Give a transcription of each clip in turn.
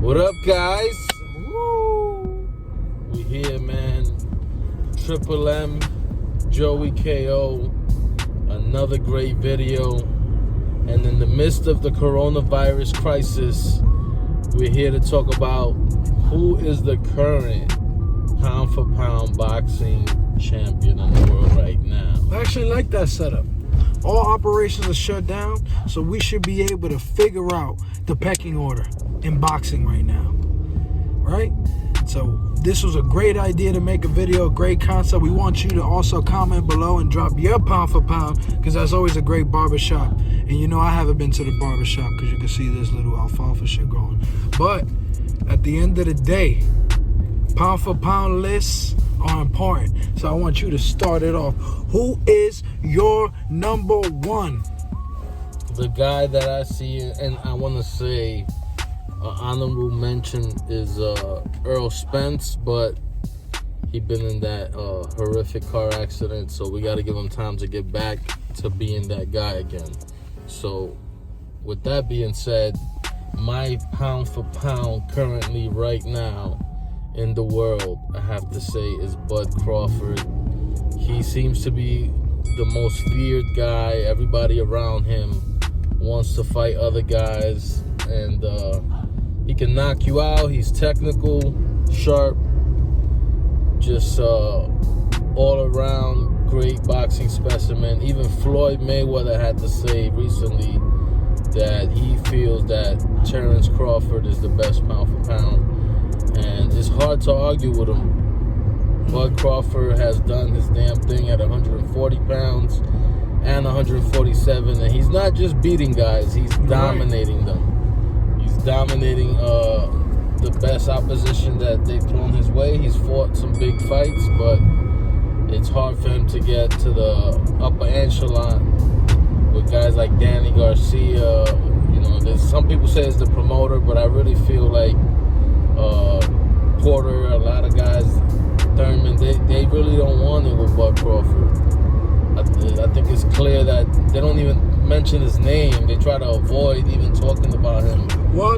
What up, guys? Woo! We here, man. Triple M, JoeyKO, another great video. And in the midst of the coronavirus crisis, we're here to talk about who is the current pound-for-pound boxing champion in the world right now. I actually like that setup. All operations are shut down, so we should be able to figure out the pecking order in boxing right now, right? So this was a great idea to make a video, a great concept. We want you to also comment below and drop your pound for pound, because that's always a great barbershop. And you know I haven't been to the barbershop because you can see this little alfalfa shit growing. But at the end of the day, pound for pound lists are important. So I want you to start it off. Who is your number one? The guy that I see, and I want to say honorable mention, is Earl Spence, but he been in that horrific car accident, so we got to give him time to get back to being that guy again. So with that being said, my pound for pound currently right now in the world, I have to say, is Bud Crawford. He seems to be the most feared guy. Everybody around him wants to fight other guys, and he can knock you out. He's technical, sharp, just all around great boxing specimen. Even Floyd Mayweather had to say recently that he feels that Terence Crawford is the best pound for pound. And it's hard to argue with him. Bud Crawford has done his damn thing at 140 pounds and 147. And he's not just beating guys, he's dominating them. He's dominating the best opposition that they've thrown his way. He's fought some big fights, but it's hard for him to get to the upper echelon with guys like Danny Garcia. You know, there's some people say it's the promoter, but I really feel like Porter, a lot of guys, Thurman, they really don't want it with Bud Crawford. I think it's clear that they don't even mention his name. They try to avoid even talking about him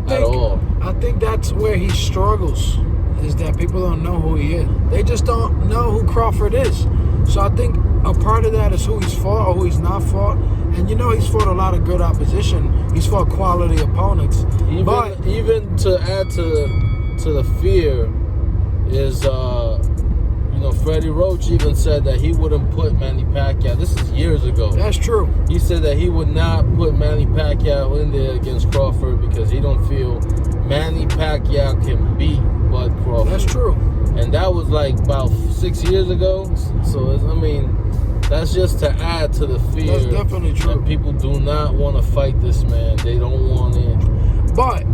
at all. I think that's where he struggles, is that people don't know who he is. They just don't know who Crawford is. So I think a part of that is who he's fought or who he's not fought. And you know he's fought a lot of good opposition. He's fought quality opponents. Even to add to the fear is, you know, Freddie Roach even said that he wouldn't put Manny Pacquiao. This is years ago. That's true. He said that he would not put Manny Pacquiao in there against Crawford because he don't feel Manny Pacquiao can beat Bud Crawford. That's true. And that was like about 6 years ago. So, I mean, that's just to add to the fear. That's definitely true. And people do not want to fight this man. They don't want it. But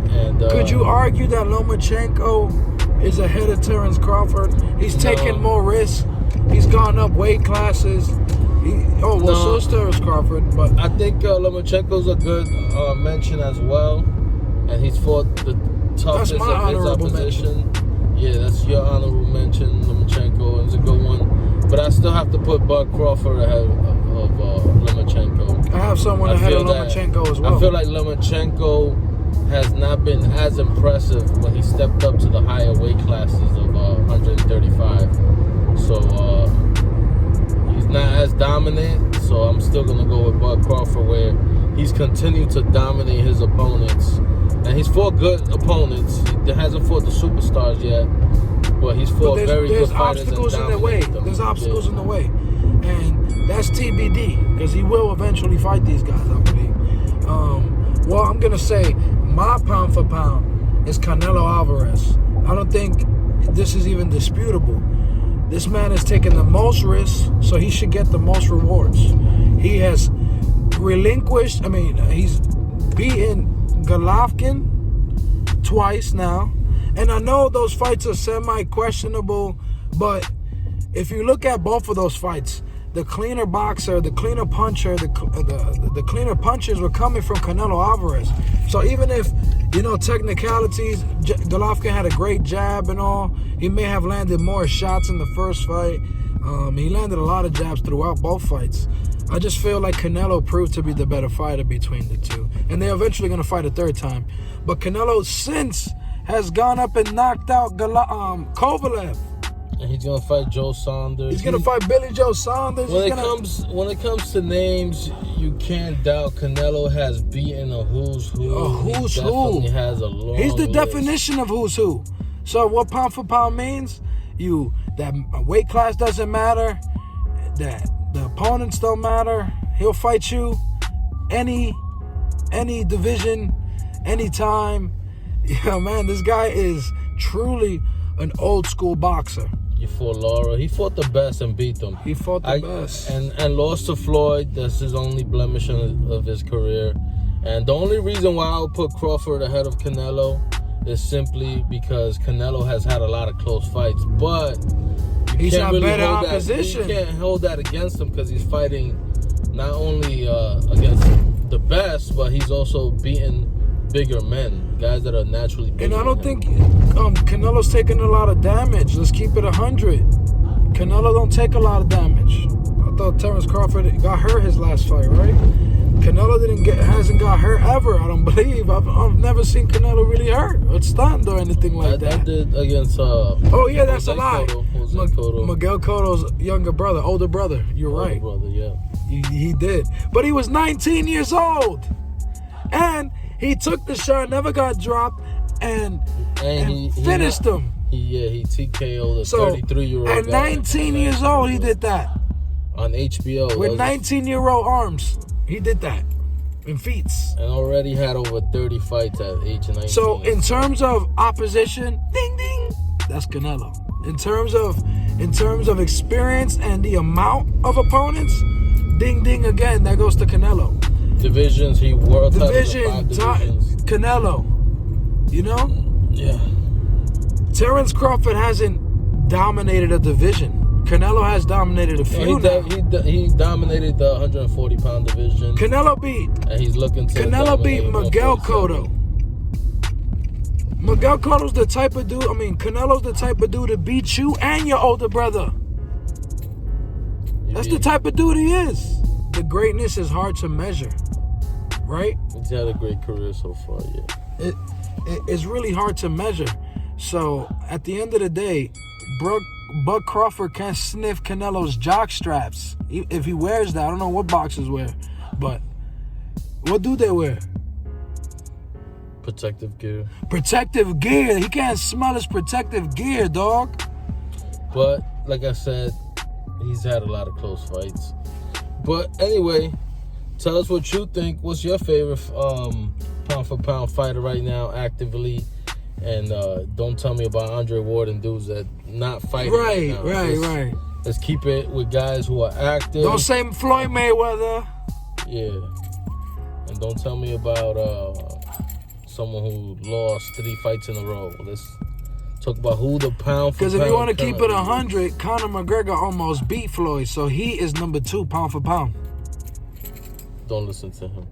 could you argue that Lomachenko is ahead of Terence Crawford? He's taking more risks. He's gone up weight classes. So is Terence Crawford. But I think Lomachenko's a good mention as well. And he's fought the toughest of his opposition. Yeah, that's your honorable mention. Lomachenko is a good one. But I still have to put Bud Crawford ahead of Lomachenko. I have someone ahead of Lomachenko as well. I feel like Lomachenko has not been as impressive when he stepped up to the higher weight classes of 135. So he's not as dominant. So I'm still going to go with Bud Crawford, where he's continued to dominate his opponents. And he's fought good opponents. He hasn't fought the superstars yet. But he's fought very good fighters. There's obstacles in the way. There's obstacles in the way. And that's TBD, because he will eventually fight these guys, I believe. Well, I'm going to say my pound for pound is Canelo Alvarez. I don't think this is even disputable. This man has taken the most risks, so he should get the most rewards. He has relinquished, he's beaten Golovkin twice now. And I know those fights are semi-questionable, but if you look at both of those fights, the cleaner boxer, the cleaner puncher, the cleaner punches were coming from Canelo Alvarez. So even if, you know, technicalities, Golovkin had a great jab and all, he may have landed more shots in the first fight. He landed a lot of jabs throughout both fights. I just feel like Canelo proved to be the better fighter between the two. And they're eventually going to fight a third time. But Canelo, since has gone up and knocked out Kovalev. And he's gonna fight Joe Saunders. He's gonna fight Billy Joe Saunders. When it comes to names, you can't doubt Canelo has beaten a who's who. A who's he who. Definitely has a long He's the list. definition of who's who. So what pound for pound means? That weight class doesn't matter. That the opponents don't matter. He'll fight you any division, anytime. Yeah, man, this guy is truly an old school boxer. He fought Laura. He fought the best and beat them. He fought the best. And lost to Floyd. That's his only blemish of his career. And the only reason why I would put Crawford ahead of Canelo is simply because Canelo has had a lot of close fights. But he's had better opposition. You can't hold that against him because he's fighting not only against the best, but he's also beaten bigger men, guys that are naturally bigger. And I don't think Canelo's taking a lot of damage. Let's keep it 100. Canelo don't take a lot of damage. I thought Terence Crawford got hurt his last fight, right? Canelo hasn't got hurt ever. I don't believe. I've never seen Canelo really hurt or stunned or anything like that. I did against. Oh yeah, that's a lie. Cotto. Miguel Cotto's older brother. You're right. Brother, yeah. He did, but he was 19 years old, and he took the shot, never got dropped, and he finished him. He TKO'd a 33-year-old at 19 years old, he did that. On HBO. With 19-year-old arms, he did that in feats. And already had over 30 fights at age 19. So in terms of opposition, ding ding, that's Canelo. In terms of experience and the amount of opponents, ding ding again, that goes to Canelo. Divisions, he world divisions. Canelo, you know? Yeah. Terence Crawford hasn't dominated a division. Canelo has dominated a few. He dominated the 140-pound division. Canelo beat. And he's looking to. Canelo beat Miguel Cotto. Miguel Cotto's the type of dude. Canelo's the type of dude to beat you and your older brother. That's the type of dude he is. The greatness is hard to measure, right? He's had a great career so far, yeah. It's really hard to measure. So at the end of the day, Bud Crawford can't sniff Canelo's jock straps. If he wears that, I don't know what boxers wear, but what do they wear? Protective gear. Protective gear. He can't smell his protective gear, dog. But like I said, he's had a lot of close fights. But anyway, tell us what you think. What's your favorite pound for pound fighter right now, actively? And don't tell me about Andre Ward and dudes that not fighting. Right. Let's keep it with guys who are active. Don't say Floyd Mayweather. Yeah. And don't tell me about someone who lost 3 fights in a row. Let's talk about who the pound for pound. Because if you want to keep it 100, Conor McGregor almost beat Floyd, so he is number 2 pound for pound. Don't listen to him.